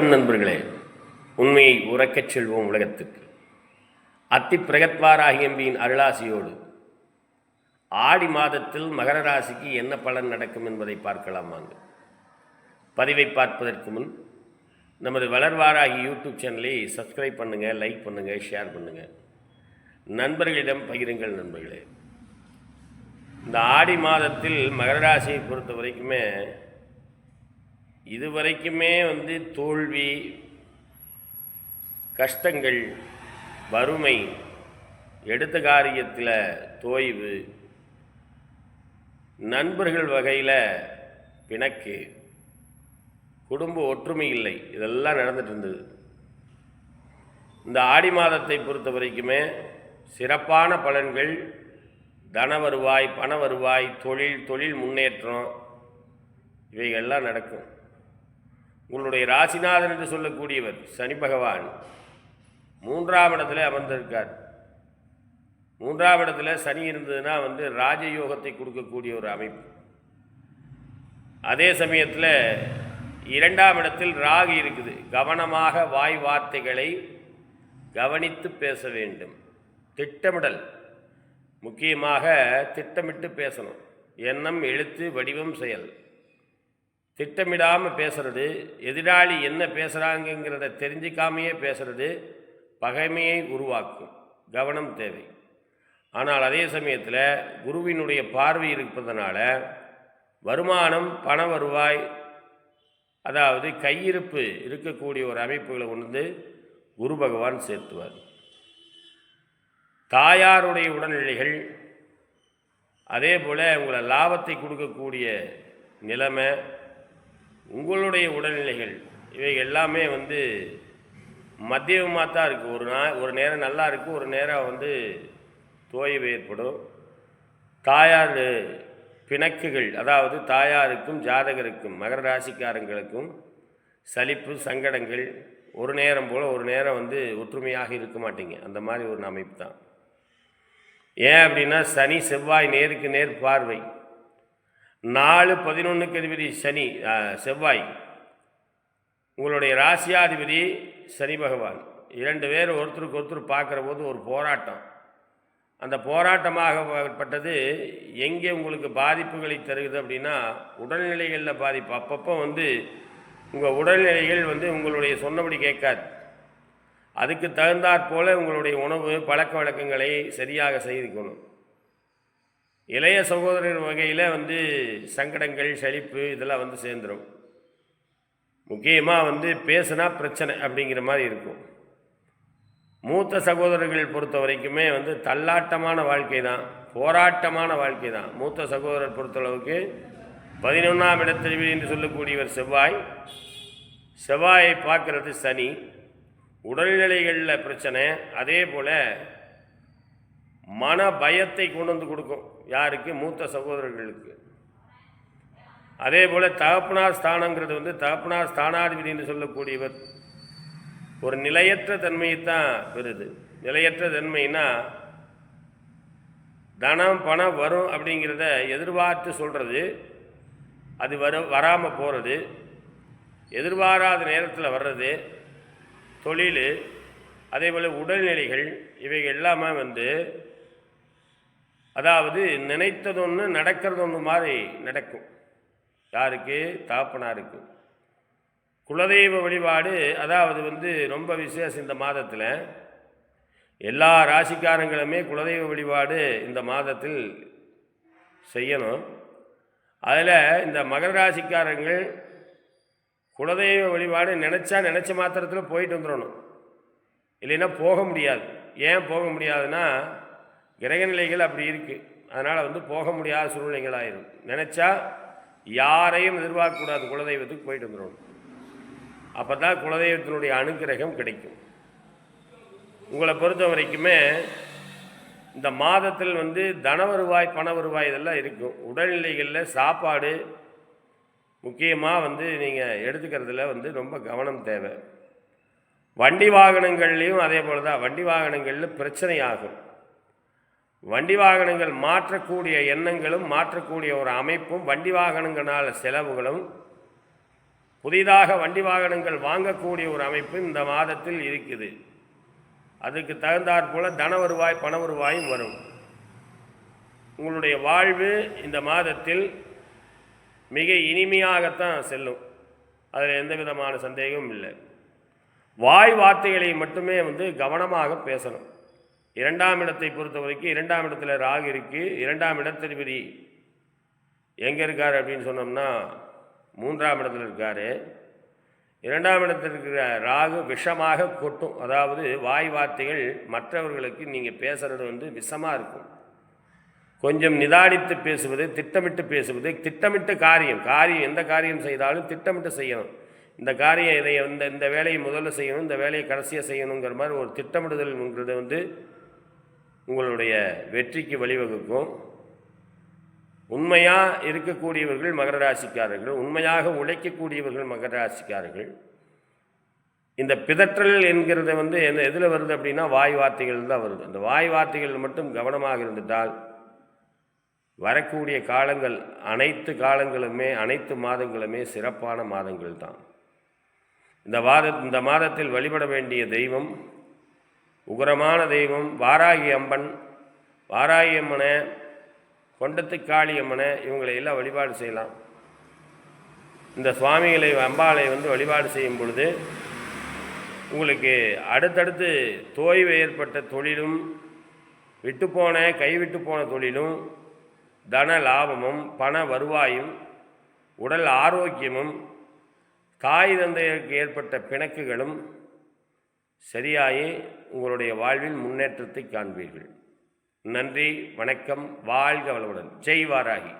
வணக்கம் நண்பர்களே. உண்மையை உறக்கச் செல்வோம் உலகத்துக்கு. அத்தி பிரகத்வாராகியம்பியின் அருளாசியோடு ஆடி மாதத்தில் மகர ராசிக்கு என்ன பலன் நடக்கும் என்பதை பார்க்கலாம் வாங்க. பதிவை பார்ப்பதற்கு முன் நமது வளர்வாராகி யூடியூப் சேனலை சப்ஸ்கிரைப் பண்ணுங்கள், லைக் பண்ணுங்கள், ஷேர் பண்ணுங்கள், நண்பர்களிடம் பகிருங்கள். நண்பர்களே, இந்த ஆடி மாதத்தில் மகர ராசியை பொறுத்த வரைக்குமே இதுவரைக்குமே தோல்வி, கஷ்டங்கள், வறுமை, எடுத்த காரியத்தில் தோய்வு, நண்பர்கள் வகையில் பிணக்கு, குடும்ப ஒற்றுமை இல்லை, இதெல்லாம் நடந்துட்டு இருந்தது. இந்த ஆடி மாதத்தை பொறுத்த வரைக்குமே சிறப்பான பலன்கள், தன வருவாய், பண வருவாய், தொழில் முன்னேற்றம், இவைகள்லாம் நடக்கும். உங்களுடைய ராசிநாதன் என்று சொல்லக்கூடியவர் சனி பகவான் 3ஆம் இடத்துல அமர்ந்திருக்கார். 3ஆம் இடத்துல சனி இருந்ததுன்னா ராஜயோகத்தை கொடுக்கக்கூடிய ஒரு அமைப்பு. அதே சமயத்தில் 2ஆம் இடத்தில் ராகு இருக்குது. கவனமாக வாய் வார்த்தைகளை கவனித்து பேச வேண்டும். திட்டமிடல், முக்கியமாக திட்டமிட்டு பேசணும். எண்ணம், எழுத்து, வடிவம், செயல். திட்டமிடாமல் பேசுறது, எதிராளி என்ன பேசுகிறாங்கிறத தெரிஞ்சிக்காமையே பேசுறது பகைமையை உருவாக்கும். கவனம் தேவை. ஆனால் அதே சமயத்தில் குருவினுடைய பார்வை இருப்பதனால வருமானம், பண வருவாய், அதாவது கையிருப்பு இருக்கக்கூடிய ஒரு அமைப்புகளை குரு பகவான் சேர்த்துவார். தாயாருடைய உடல்நிலைகள், அதே போல் உங்களை லாபத்தை கொடுக்கக்கூடிய நிலைமை, உங்களுடைய உடல்நிலைகள், இவை எல்லாமே மத்தியமாக தான் இருக்குது. ஒரு நேரம் நல்லா இருக்குது, ஒரு நேரம் தோய்வு ஏற்படும். தாயார் பிணக்குகள், அதாவது தாயாருக்கும் ஜாதகருக்கும் மகர ராசிக்காரங்களுக்கும் சலிப்பு, சங்கடங்கள், ஒரு நேரம் போல் ஒரு நேரம் ஒற்றுமையாக இருக்க மாட்டீங்க. அந்த மாதிரி ஒரு அமைப்பு தான். ஏன் அப்படின்னா சனி செவ்வாய் நேருக்கு நேர் பார்வை. 4-11க்கு அதிபதி சனி செவ்வாய், உங்களுடைய ராசியாதிபதி சனி பகவான். 2 பேர் ஒருத்தருக்கு ஒருத்தர் பார்க்குற போது ஒரு போராட்டம். அந்த போராட்டமாகப்பட்டது எங்கே உங்களுக்கு பாதிப்புகளை தருகுது அப்படின்னா உடல்நிலைகளில் பாதிப்பு. அப்பப்போ உங்கள் உடல்நிலைகள் உங்களுடைய சொன்னபடி கேட்காது. அதுக்கு தகுந்தாற் போல் உங்களுடைய உணவு பழக்க வழக்கங்களை சரியாக செய்துக்கணும். இளைய சகோதரர் வகையில் சங்கடங்கள், செழிப்பு இதெல்லாம் சேர்ந்துடும். முக்கியமாக பேசுனா பிரச்சனை அப்படிங்கிற மாதிரி இருக்கும். மூத்த சகோதரர்கள் பொறுத்த வரைக்குமே தள்ளாட்டமான வாழ்க்கை தான், போராட்டமான வாழ்க்கை தான். மூத்த சகோதரர் பொறுத்தளவுக்கு 11ஆம் இடத்தறிவு என்று சொல்லக்கூடியவர் செவ்வாய். செவ்வாயை பார்க்கறது சனி. உடல்நிலைகளில் பிரச்சனை, அதே போல் மன பயத்தை கொண்டு கொடுக்கும். யாருக்கு? மூத்த சகோதரர்களுக்கு. அதே போல் தகப்பனார் ஸ்தானங்கிறது தகப்பனார் ஸ்தானாதிபதி என்று சொல்லக்கூடியவர் ஒரு நிலையற்ற தன்மையைத்தான் பெறுது. நிலையற்ற தன்மைனா தனம், பணம் வரும் அப்படிங்கிறத எதிர்பார்த்து சொல்கிறது, அது வராமல் போகிறது, எதிர்பாராத நேரத்தில் வர்றது, தொழில், அதே போல் உடல்நிலைகள், இவைகள் எல்லாமே அதாவது நினைத்தது ஒன்று நடக்கிறது ஒன்று மாதிரி நடக்கும். யாருக்கு? தகப்பனாருக்கு. குலதெய்வ வழிபாடு, அதாவது ரொம்ப விசேஷம். இந்த மாதத்தில் எல்லா ராசிக்காரங்களுமே குலதெய்வ வழிபாடு இந்த மாதத்தில் செய்யணும். அதில் இந்த மகர ராசிக்காரங்கள் குலதெய்வ வழிபாடு நினச்ச மாத்திரத்தில் போயிட்டு வந்துடணும். இல்லைன்னா போக முடியாது. ஏன் போக முடியாதுன்னா கிரகநிலைகள் அப்படி இருக்குது. அதனால் போக முடியாத சூழ்நிலைகள் ஆயிரும். நினச்சா யாரையும் எதிர்பார்க்கக்கூடாது, குலதெய்வத்துக்கு போயிட்டு வந்துடணும். அப்போ தான் குலதெய்வத்தினுடைய அனுக்கிரகம் கிடைக்கும். உங்களை பொறுத்த வரைக்குமே இந்த மாதத்தில் தன வருவாய், பண வருவாய் இதெல்லாம் இருக்கும். உடல்நிலைகளில் சாப்பாடு முக்கியமாக நீங்கள் எடுத்துக்கிறதுல ரொம்ப கவனம் தேவை. வண்டி வாகனங்கள்லேயும் அதே போல் தான். வண்டி வாகனங்களில் பிரச்சனை ஆகும். வண்டி வாகனங்கள் மாற்றக்கூடிய எண்ணங்களும் மாற்றக்கூடிய ஒரு அமைப்பும், வண்டி வாகனங்களால் செலவுகளும், புதிதாக வண்டி வாகனங்கள் வாங்கக்கூடிய ஒரு அமைப்பு இந்த மாதத்தில் இருக்குது. அதுக்கு தகுந்தாற்போல தன வருவாய் பண வருவாயும் வரும். உங்களுடைய வாழ்வு இந்த மாதத்தில் மிக இனிமையாகத்தான் செல்லும். அதில் எந்த விதமான சந்தேகமும் இல்லை. வாய் வார்த்தைகளை மட்டுமே கவனமாக பேசணும். 2ஆம் இடத்தை பொறுத்த வரைக்கும் 2ஆம் இடத்துல ராகு இருக்குது. 2ஆம் இடத்ததிபதி எங்கே இருக்கார் அப்படின்னு சொன்னோம்னா 3ஆம் இடத்துல இருக்கார். 2ஆம் இடத்தில் இருக்கிற ராகு விஷமாக கொட்டும். அதாவது வாய் வார்த்தைகள் மற்றவர்களுக்கு நீங்கள் பேசுகிறது விஷமாக இருக்கும். கொஞ்சம் நிதானித்து பேசுவது, திட்டமிட்டு பேசுவது, திட்டமிட்டு காரியம் எந்த காரியம் செய்தாலும் திட்டமிட்டு செய்யணும். இந்த காரியம் இதை இந்த வேலையை முதல்ல செய்யணும், இந்த வேலையை கடைசியாக செய்யணுங்கிற மாதிரி ஒரு திட்டமிடுதல்ங்கிறது உங்களுடைய வெற்றிக்கு வழிவகுக்கும். உண்மையாக இருக்கக்கூடியவர்கள் மகர ராசிக்காரர்கள், உண்மையாக உழைக்கக்கூடியவர்கள் மகர ராசிக்காரர்கள். இந்த பிதற்றல் என்கிறது எதில் வருது அப்படின்னா வாய் வார்த்தைகள் தான் வருது. அந்த வாய் வார்த்தைகள் மட்டும் கவனமாக இருந்துட்டால் வரக்கூடிய காலங்கள் அனைத்து மாதங்களுமே சிறப்பான மாதங்கள் தான். இந்த மாதத்தில் வழிபட வேண்டிய தெய்வம் உகரமான தெய்வம் வாராகி அம்மன். வாராகி அம்மனை, கொண்டத்து காளி அம்மனை இவங்களை எல்லாம் வழிபாடு செய்யலாம். இந்த சுவாமிகளை அம்பாளை வழிபாடு செய்யும் பொழுது உங்களுக்கு அடுத்தடுத்து தோய்வு ஏற்பட்ட தொழிலும், கைவிட்டு போன தொழிலும், தன லாபமும், பண வருவாயும், உடல் ஆரோக்கியமும், தாய் தந்தையருக்கு ஏற்பட்ட பிணக்குகளும் சரியாகி உங்களுடைய வாழ்வில் முன்னேற்றத்தை காண்பீர்கள். நன்றி, வணக்கம், வாழ்க வளமுடன். ஜெய் வாராகி.